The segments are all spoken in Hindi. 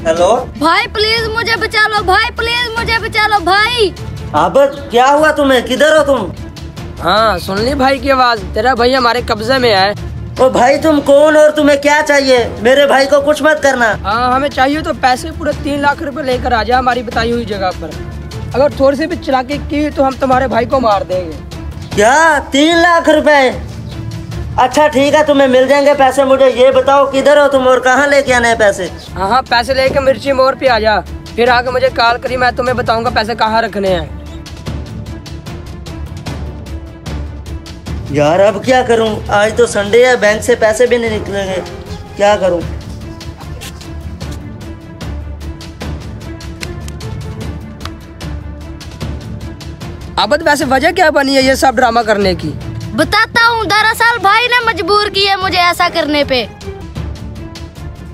हेलो भाई प्लीज मुझे बचा लो, भाई प्लीज मुझे बचा लो भाई। आबद क्या हुआ तुम्हें, किधर हो तुम? हाँ सुन ली भाई की आवाज, तेरा भाई हमारे कब्जे में है। ओ भाई तुम कौन और तुम्हें क्या चाहिए? मेरे भाई को कुछ मत करना। हाँ हमें चाहिए तो पैसे पूरे 3 लाख रुपए लेकर आ जा हमारी बताई हुई जगह पर। अगर थोड़ी सी भी चालाकी की तो हम तुम्हारे भाई को मार देंगे। क्या 3 लाख रुपए? अच्छा ठीक है, तुम्हें मिल जाएंगे पैसे। मुझे ये बताओ किधर हो तुम और कहाँ लेके आने हैं पैसे? हाँ पैसे लेके मिर्ची मोड़ पे आ जा, फिर आके मुझे कॉल करी, मैं तुम्हें बताऊंगा पैसे कहाँ रखने हैं। यार अब क्या करूं, आज तो संडे है, बैंक से पैसे भी नहीं निकलेंगे, क्या करूं? आबद वैसे वजह क्या बनी है ये सब ड्रामा करने की? बताता हूँ, दरअसल भाई ने मजबूर किया मुझे ऐसा करने पे।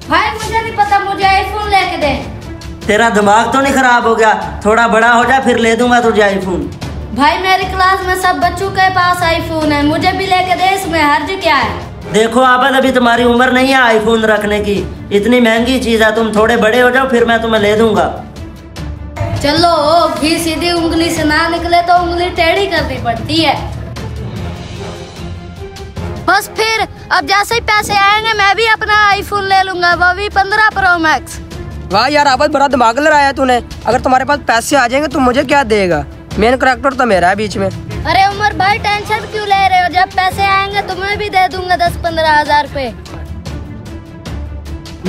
भाई मुझे नहीं पता, मुझे आईफोन लेके दे। तेरा दिमाग तो नहीं खराब हो गया? थोड़ा बड़ा हो जा फिर ले दूंगा तुझे आईफोन। भाई मेरी क्लास में सब बच्चों के पास आईफोन है, मुझे भी लेके दे, इसमें हर्ज क्या है? देखो आबद अभी तुम्हारी उम्र नहीं है आईफोन रखने की, इतनी महंगी चीज है, तुम थोड़े बड़े हो जाओ फिर मैं तुम्हें ले दूंगा। चलो घी सीधी उंगली से ना निकले तो उंगली टेढ़ी करनी पड़ती है। बस फिर अब जैसे ही पैसे आएंगे मैं भी अपना आईफोन ले लूंगा, वो भी 15 प्रो मैक्स। वाह यार आबद बड़ा दिमाग लगाया तूने। अगर तुम्हारे पास पैसे आ जाएंगे तो मुझे क्या देगा? मेन करैक्टर तो मेरा है बीच में। अरे उमर भाई टेंशन क्यों ले रहे हो, जब पैसे आएंगे तो मैं भी दे दूंगा 10-15 हजार रुपए।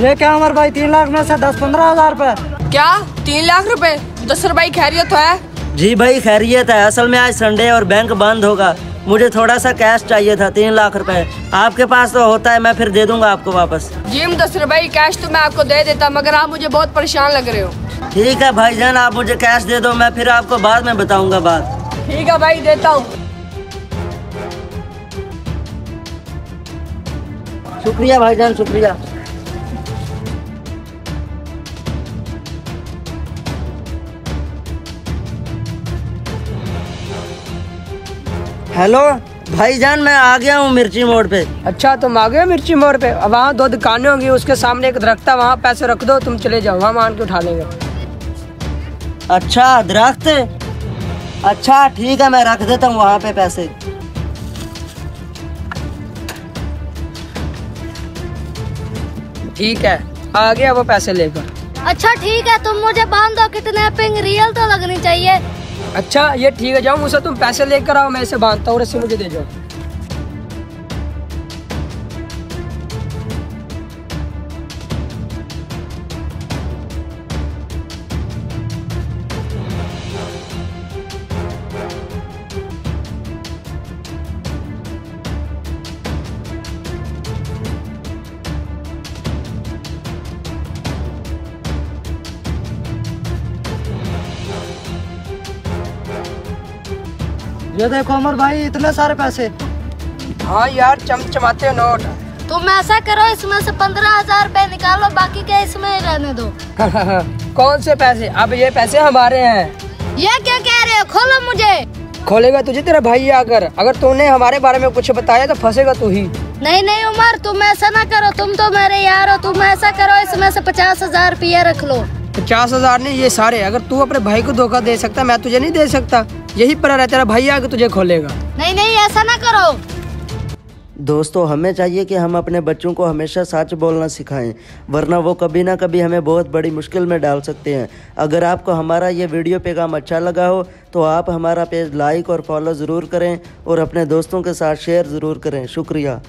ये क्या उमर भाई, 3 लाख में से 10-15 हजार रुपए? क्या 3 लाख रुपए? दस भाई खैरियत है? जी भाई खैरियत है, असल में आज संडे और बैंक बंद होगा, मुझे थोड़ा सा कैश चाहिए था 3 लाख रुपए। आपके पास तो होता है, मैं फिर दे दूंगा आपको वापस। जी मुदस्सिर भाई कैश तो मैं आपको दे देता, मगर आप मुझे बहुत परेशान लग रहे हो। ठीक है भाईजान, आप मुझे कैश दे दो, मैं फिर आपको बाद में बताऊंगा बात। ठीक है भाई देता हूँ। शुक्रिया भाईजान शुक्रिया। हेलो भाईजान, मैं आ गया हूँ मिर्ची मोड़ पे। अच्छा तुम आ गए मिर्ची मोड़ पे? अब वहाँ 2 दुकानें होंगी, उसके सामने एक दरख्त है, वहाँ पैसे रख दो, तुम चले जाओ, वहाँ मान के उठा लेंगे। अच्छा दरख्त, अच्छा ठीक है, मैं रख देता हूँ वहाँ पे पैसे। ठीक है आ गया वो पैसे लेकर। अच्छा ठीक है, तुम मुझे बांध दो, किडनैपिंग रियल तो लगनी चाहिए। अच्छा ये ठीक है, जाओ मुझसे तुम पैसे लेकर आओ, मैं इसे बांधता हूँ, रस्सी मुझे दे जाओ। ये देखो उमर भाई, इतने सारे पैसे। हाँ यार चमचमाते नोट। तुम ऐसा करो, इसमें से 15 हजार रुपए निकालो, बाकी के इसमें ही रहने दो। कौन से पैसे? अब ये पैसे हमारे हैं। ये क्या कह रहे हो, खोलो मुझे। खोलेगा तुझे तेरा भाई आकर, अगर तूने हमारे बारे में कुछ बताया तो फंसेगा तू ही। नहीं नहीं उमर, तुम ऐसा ना करो, तुम तो मेरे यार हो, तुम ऐसा करो, इसमें से 50 हजार रुपया रख लो। 50 हजार नहीं, ये सारे। अगर तू अपने भाई को धोखा दे सकता, मैं तुझे नहीं दे सकता, यही पर है, तेरा भाई आके तुझे खोलेगा। नहीं नहीं ऐसा ना करो। दोस्तों हमें चाहिए कि हम अपने बच्चों को हमेशा सच बोलना सिखाएं, वरना वो कभी ना कभी हमें बहुत बड़ी मुश्किल में डाल सकते हैं। अगर आपको हमारा ये वीडियो पैगाम अच्छा लगा हो तो आप हमारा पेज लाइक और फॉलो ज़रूर करें और अपने दोस्तों के साथ शेयर ज़रूर करें। शुक्रिया।